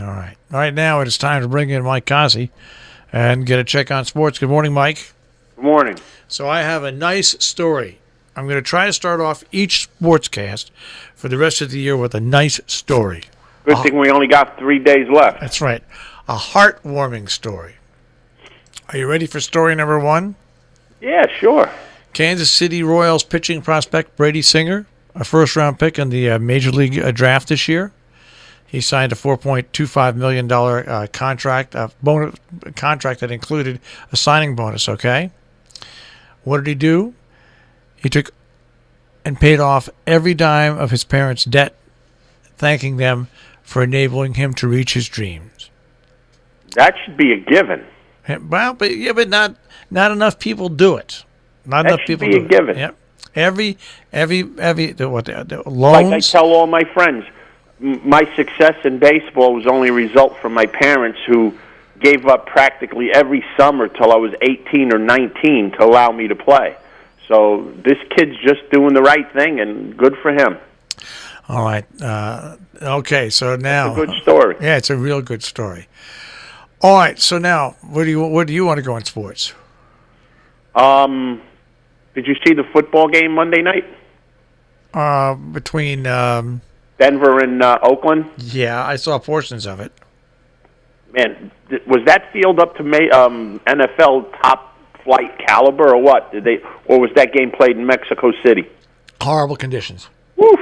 All right. Right now it is time to bring in Mike Cozzi and get a check on sports. Good morning, Mike. Good morning. So I have a nice story. I'm going to try to start off each sportscast for the rest of the year with a nice story. Good thing we only got 3 days left. That's right. A heartwarming story. Are you ready for story number one? Yeah, sure. Kansas City Royals pitching prospect Brady Singer, a first-round pick in the Major League draft this year. He signed a $4.25 million contract, a contract that included a signing bonus, okay? What did he do? He took and paid off every dime of his parents' debt, thanking them for enabling him to reach his dreams. That should be a given. Well, but not enough people do it. Not enough people do it. That should be a given. Yep. Every the loans. Like I tell all my friends, my success in baseball was only a result from my parents who gave up practically every summer till I was 18 or 19 to allow me to play. So this kid's just doing the right thing, and good for him. All right. Okay, so now... It's a good story. Yeah, it's a real good story. All right, so now, where do you want to go in sports? Did you see the football game Monday night? Between... Denver and Oakland? Yeah, I saw portions of it. Man, was that field up to NFL top flight caliber or what? Or was that game played in Mexico City? Horrible conditions. Woof.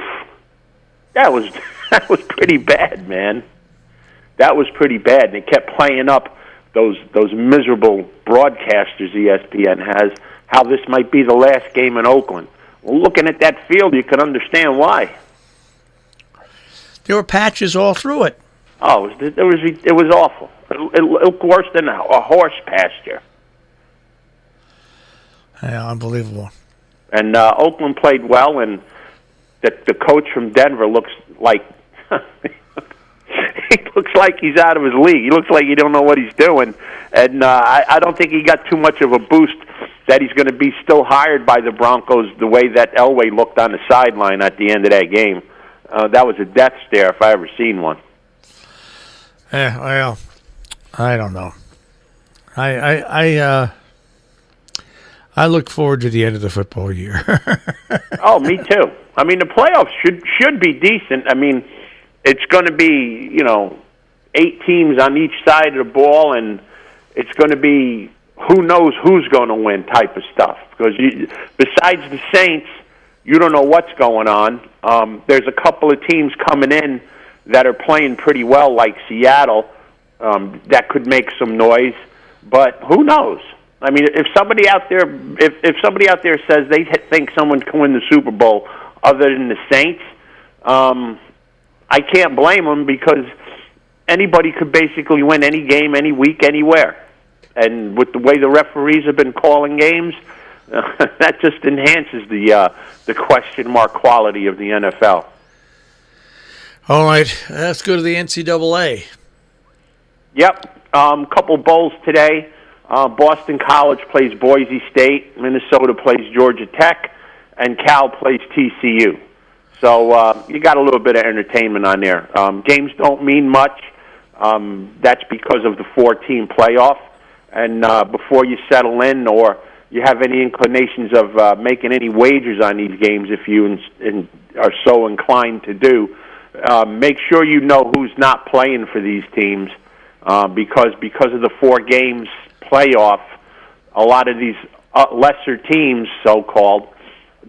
That was pretty bad, man. That was pretty bad. And they kept playing up those miserable broadcasters ESPN has, how this might be the last game in Oakland. Well, looking at that field, you can understand why. There were patches all through it. Oh, it was awful. It looked worse than a horse pasture. Yeah, unbelievable. And Oakland played well, and the coach from Denver looks like he looks like he's out of his league. He looks like he don't know what he's doing, and I don't think he got too much of a boost that he's going to be still hired by the Broncos the way that Elway looked on the sideline at the end of that game. That was a death stare if I ever seen one. Yeah, well, I don't know. I look forward to the end of the football year. Oh, me too. I mean, the playoffs should be decent. I mean, it's going to be 8 teams on each side of the ball, and it's going to be who knows who's going to win type of stuff. Because besides the Saints, you don't know what's going on. There's a couple of teams coming in that are playing pretty well, like Seattle, that could make some noise. But who knows? I mean, if somebody out there says they think someone can win the Super Bowl other than the Saints, I can't blame them because anybody could basically win any game, any week, anywhere. And with the way the referees have been calling games, that just enhances the question mark quality of the NFL. All right, let's go to the NCAA. Yep, couple bowls today. Boston College plays Boise State, Minnesota plays Georgia Tech, and Cal plays TCU. So you got a little bit of entertainment on there. Games don't mean much. That's because of the 4-team playoff. And before you settle in or you have any inclinations of making any wagers on these games, if you are so inclined to do, make sure you know who's not playing for these teams because of the 4 games playoff, a lot of these lesser teams, so-called,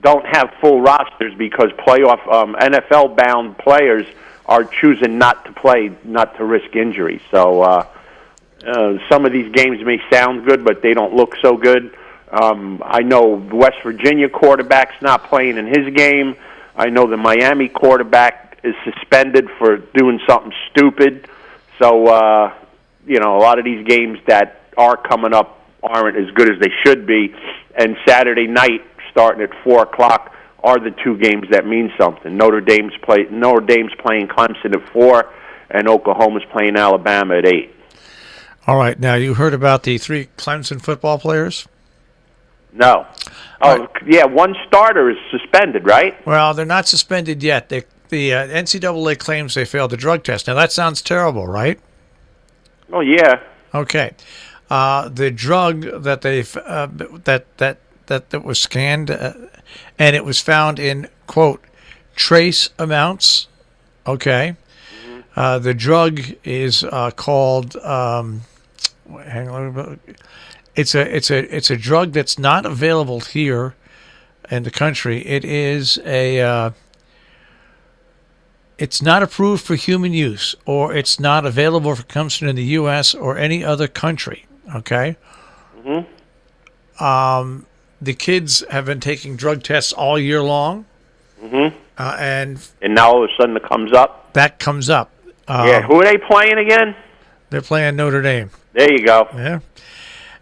don't have full rosters because playoff NFL-bound players are choosing not to play, not to risk injury. So some of these games may sound good, but they don't look so good. I know the West Virginia quarterback's not playing in his game. I know the Miami quarterback is suspended for doing something stupid. So, a lot of these games that are coming up aren't as good as they should be. And Saturday night, starting at 4 o'clock, are the 2 games that mean something. Notre Dame's playing Clemson at 4, and Oklahoma's playing Alabama at 8. All right. Now, you heard about the 3 Clemson football players? No. Oh, right. Yeah, one starter is suspended, right? Well, they're not suspended yet. the NCAA claims they failed the drug test. Now, that sounds terrible, right? Oh, yeah. Okay. The drug that that was scanned, and it was found in, quote, trace amounts. Okay. The drug is called. Hang on. It's a drug that's not available here in the country. It is it's not approved for human use, or it's not available for consumption in the U.S. or any other country. Okay. The kids have been taking drug tests all year long. And now all of a sudden it comes up. That comes up. Who are they playing again? They're playing Notre Dame. There you go. Yeah.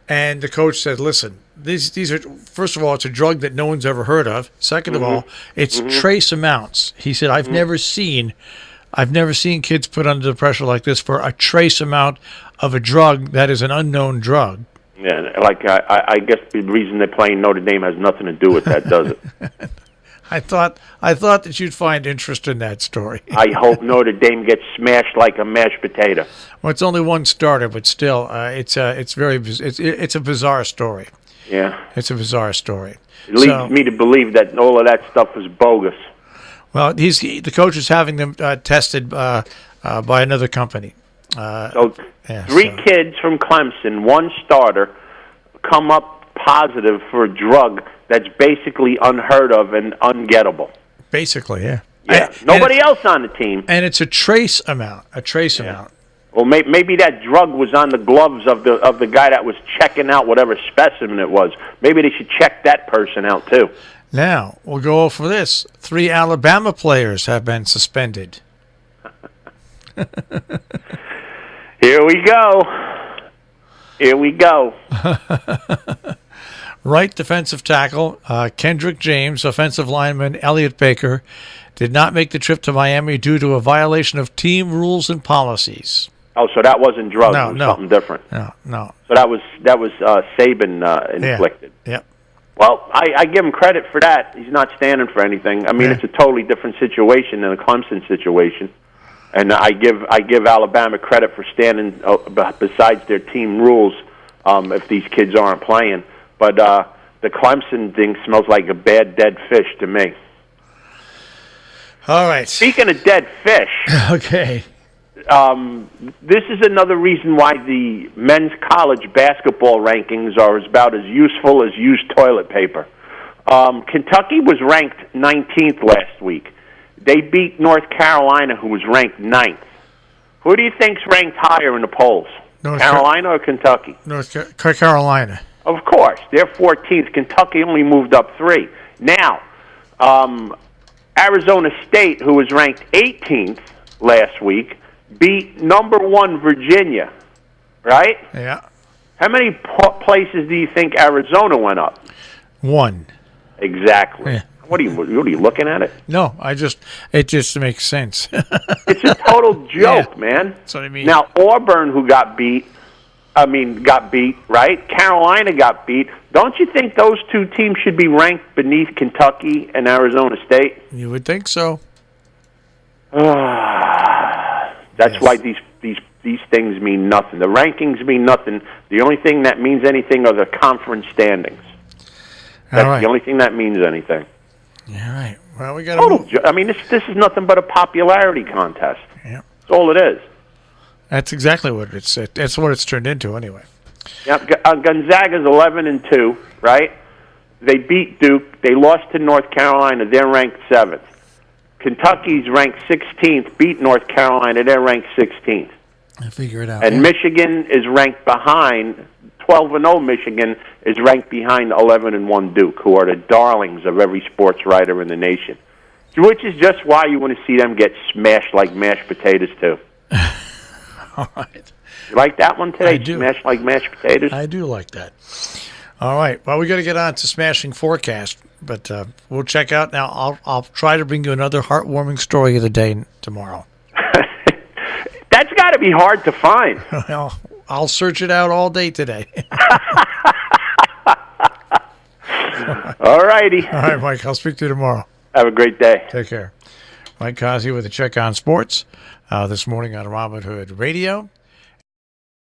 And the coach said, "Listen, these are, first of all, it's a drug that no one's ever heard of. Second of all, it's trace amounts." He said, "I've never seen kids put under the pressure like this for a trace amount of a drug that is an unknown drug." Yeah, like I guess the reason they're playing Notre Dame has nothing to do with that, does it? I thought that you'd find interest in that story. I hope Notre Dame gets smashed like a mashed potato. Well, it's only one starter, but still, it's a bizarre story. Yeah, it's a bizarre story. It leads me to believe that all of that stuff is bogus. Well, the coach is having them tested by another company. Three kids from Clemson, one starter, come up positive for a drug that's basically unheard of and ungettable. Basically, yeah. Yeah. Nobody else on the team. And it's a trace amount. Amount. Well, maybe that drug was on the gloves of the guy that was checking out whatever specimen it was. Maybe they should check that person out too. Now, we'll go over this. 3 Alabama players have been suspended. Here we go. Right defensive tackle Kendrick James, offensive lineman Elliot Baker, did not make the trip to Miami due to a violation of team rules and policies. Oh, so that wasn't drugs. It was something different. No. So that was Saban inflicted. Yeah. Yep. Well, I give him credit for that. He's not standing for anything. I mean, it's a totally different situation than a Clemson situation. And I give Alabama credit for standing besides their team rules if these kids aren't playing. But the Clemson thing smells like a bad dead fish to me. All right. Speaking of dead fish, okay. This is another reason why the men's college basketball rankings are about as useful as used toilet paper. Kentucky was ranked 19th last week. They beat North Carolina, who was ranked 9th. Who do you think's ranked higher in the polls? Carolina or Kentucky? North Carolina. Of course. They're 14th. Kentucky only moved up 3. Now, Arizona State, who was ranked 18th last week, beat number 1 Virginia, right? Yeah. How many places do you think Arizona went up? 1. Exactly. Yeah. What are you looking at it? No, it just makes sense. It's a total joke, man. That's what I mean. Now, Auburn, who got beat, right? Carolina got beat. Don't you think those two teams should be ranked beneath Kentucky and Arizona State? You would think so. That's why these things mean nothing. The rankings mean nothing. The only thing that means anything are the conference standings. That's the only thing that means anything. Yeah, right. Well, we got to. I mean, this is nothing but a popularity contest. Yeah, that's all it is. That's exactly what it's. That's what it's turned into, anyway. Yeah, Gonzaga's 11-2, right? They beat Duke. They lost to North Carolina. They're ranked 7th. Kentucky's ranked 16th. Beat North Carolina. They're ranked 16th. I figure it out. And Michigan is ranked behind. 12-0 Michigan is ranked behind 11-1 Duke, who are the darlings of every sports writer in the nation. Which is just why you want to see them get smashed like mashed potatoes, too. All right. You like that one today? I do. Smashed like mashed potatoes? I do like that. All right. Well, we got to get on to Smashing Forecast, but we'll check out now. I'll try to bring you another heartwarming story of the day tomorrow. That's got to be hard to find. Well, I'll search it out all day today. All righty. All right, Mike. I'll speak to you tomorrow. Have a great day. Take care. Mike Cozzi with a check on sports this morning on Robin Hood Radio.